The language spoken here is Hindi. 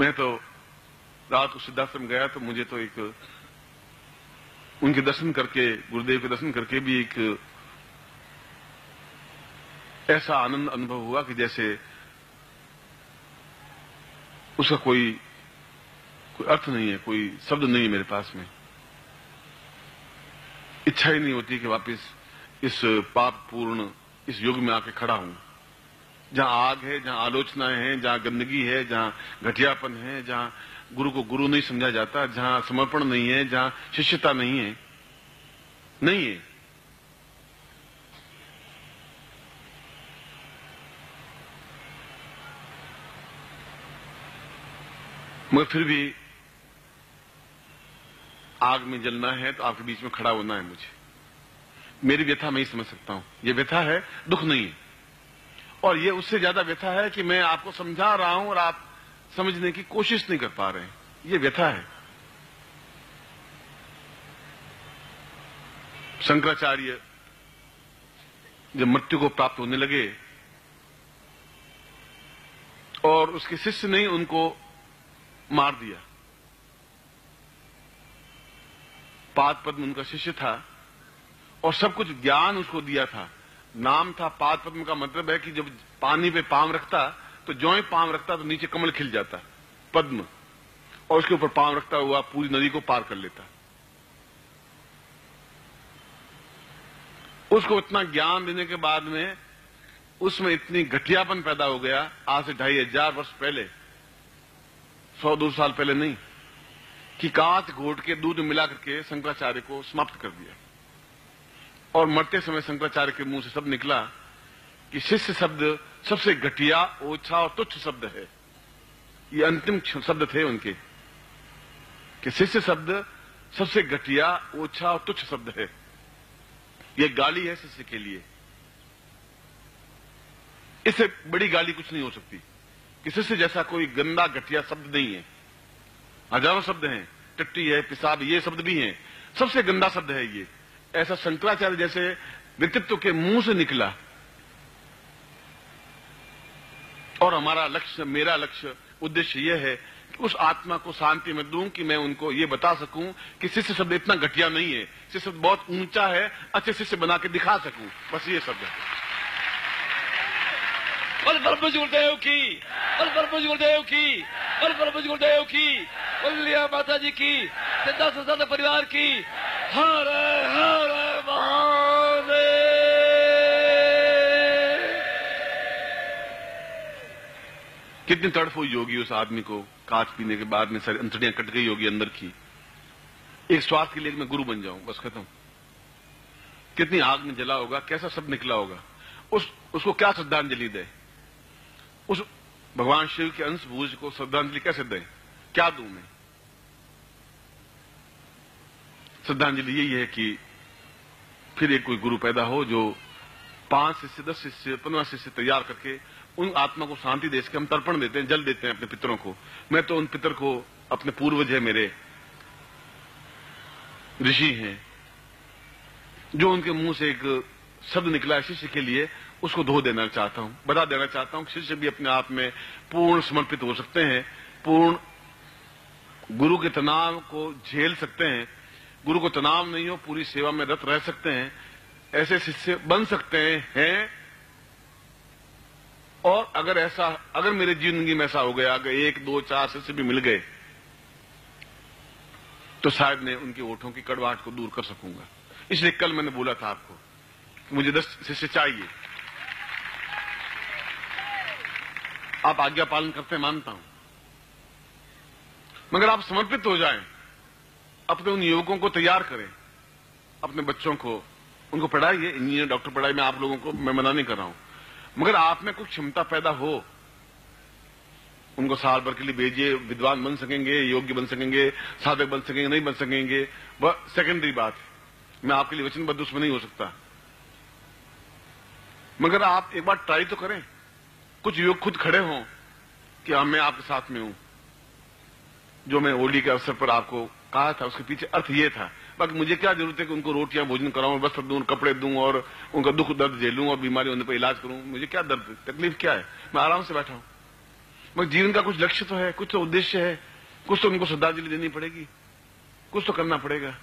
मैं तो रात को सिद्धाश्रम गया तो मुझे तो एक उनके दर्शन करके, गुरुदेव के दर्शन करके भी एक ऐसा आनंद अनुभव हुआ कि जैसे उसका कोई अर्थ नहीं है, कोई शब्द नहीं है मेरे पास में। इच्छा ही नहीं होती कि वापस इस पापपूर्ण इस युग में आके खड़ा हूं, जहां आग है, जहां आलोचनाएं हैं, जहां गंदगी है, जहां घटियापन है, जहां गुरु को गुरु नहीं समझा जाता, जहां समर्पण नहीं है, जहां शिष्यता नहीं है। मगर फिर भी आग में जलना है तो आपके बीच में खड़ा होना है मुझे। मेरी व्यथा मैं ही समझ सकता हूं। ये व्यथा है, दुख नहीं है। और ये उससे ज्यादा व्यथा है कि मैं आपको समझा रहा हूं और आप समझने की कोशिश नहीं कर पा रहे हैं। ये व्यथा है। शंकराचार्य जब मृत्यु को प्राप्त होने लगे और उसके शिष्य ने उनको मार दिया। पादपद्म उनका शिष्य था और सब कुछ ज्ञान उसको दिया था। नाम था पादपद्म का मतलब है कि जब पानी पे पांव रखता तो ज्यों ही पांव रखता तो नीचे कमल खिल जाता, पद्म, और उसके ऊपर पांव रखता हुआ पूरी नदी को पार कर लेता। उसको इतना ज्ञान देने के बाद में उसमें इतनी घटियापन पैदा हो गया, आज से 2500 वर्ष पहले, 100-200 साल पहले नहीं, कि कांच घोट के दूध मिला करके शंकराचार्य को समाप्त कर दिया। और मरते समय शंकराचार्य के मुंह से शब्द निकला कि शिष्य शब्द सबसे घटिया, ओछा और तुच्छ शब्द है। ये अंतिम शब्द थे उनके कि शिष्य शब्द सबसे घटिया, ओछा और तुच्छ शब्द है। ये गाली है शिष्य के लिए। इससे बड़ी गाली कुछ नहीं हो सकती कि शिष्य जैसा कोई गंदा घटिया शब्द नहीं है। हजारों शब्द हैं, टट्टी है, पिसाब, ये शब्द भी हैं। सबसे गंदा शब्द है ये। ऐसा शंकराचार्य जैसे व्यक्तित्व के मुंह से निकला। और हमारा लक्ष्य, मेरा लक्ष्य, उद्देश्य यह है कि उस आत्मा को शांति में दूं कि मैं उनको ये बता सकूं कि शिष्य शब्द इतना घटिया नहीं है, शिष्य शब्द बहुत ऊंचा है, अच्छे शिष्य बना के दिखा सकूं। बस ये शब्द है। बोल परम गुरुदेव की, बोल परम गुरुदेव की, बोल परम गुरुदेव की, बोलिया माता जी की, सिद्धार्थ संस्थान परिवार की। हर हर महादेव। कितनी तड़फ हुई होगी उस आदमी को। कांच पीने के बाद में सारी अंतड़ियां कट गई होगी अंदर की। एक स्वार्थ के लिए मैं गुरु बन जाऊं, बस खत्म। कितनी आग में जला होगा, कैसा शब्द निकला होगा। उसको क्या श्रद्धांजलि दे? उस भगवान शिव के अंशभूज को श्रद्धांजलि कैसे दें? क्या दूं मैं? श्रद्धांजलि यही है कि फिर एक कोई गुरु पैदा हो जो 5 शिष्य, 10 शिष्य, 15 शिष्य तैयार करके उन आत्मा को शांति दे सके। हम तर्पण देते हैं, जल देते हैं अपने पितरों को। मैं तो उन पितर को, अपने पूर्वज है, मेरे ऋषि हैं, जो उनके मुंह से एक शब्द निकला है शिष्य के लिए, उसको धो देना चाहता हूं, बता देना चाहता हूं कि शिष्य भी अपने आप में पूर्ण समर्पित हो सकते हैं, पूर्ण गुरु के तनाव को झेल सकते हैं, गुरु को तनाव नहीं हो, पूरी सेवा में रत रह सकते हैं, ऐसे शिष्य बन सकते हैं। और अगर मेरे जिंदगी में ऐसा हो गया, अगर 1, 2, 4 शिष्य भी मिल गए तो शायद मैं उनके ओठों की कड़वाहट को दूर कर सकूंगा। इसलिए कल मैंने बोला था आपको कि मुझे 10 शिष्य चाहिए। आप आज्ञा पालन करते मानता हूं, मगर आप समर्पित हो जाएं, अपने उन युवकों को तैयार करें, अपने बच्चों को, उनको पढ़ाइए, इंजीनियर, डॉक्टर पढ़ाइए। मैं आप लोगों को मैं मना नहीं कर रहा हूं, मगर आप में कुछ क्षमता पैदा हो, उनको साल भर के लिए भेजिए। विद्वान बन सकेंगे, योग्य बन सकेंगे, साधक बन सकेंगे, नहीं बन सकेंगे, वह सेकेंडरी बात है। मैं आपके लिए वचनबद्ध उसमें नहीं हो सकता, मगर आप एक बार ट्राई तो करें। कुछ युवक खुद खड़े हों कि हाँ, मैं आपके साथ में हूं। जो मैं होली के अवसर पर आपको कहा था, उसके पीछे अर्थ ये था। बाकी मुझे क्या जरूरत है कि उनको रोटियां भोजन कराऊं, वस्त्र दूं, कपड़े दूं और उनका दुख दर्द झेलूं और बीमारी होने पर इलाज करूं? मुझे क्या दर्द, तकलीफ क्या है? मैं आराम से बैठा हूं। मगर जीवन का कुछ लक्ष्य तो है, कुछ तो उद्देश्य है, कुछ तो उनको श्रद्धांजलि देनी पड़ेगी, कुछ तो करना पड़ेगा।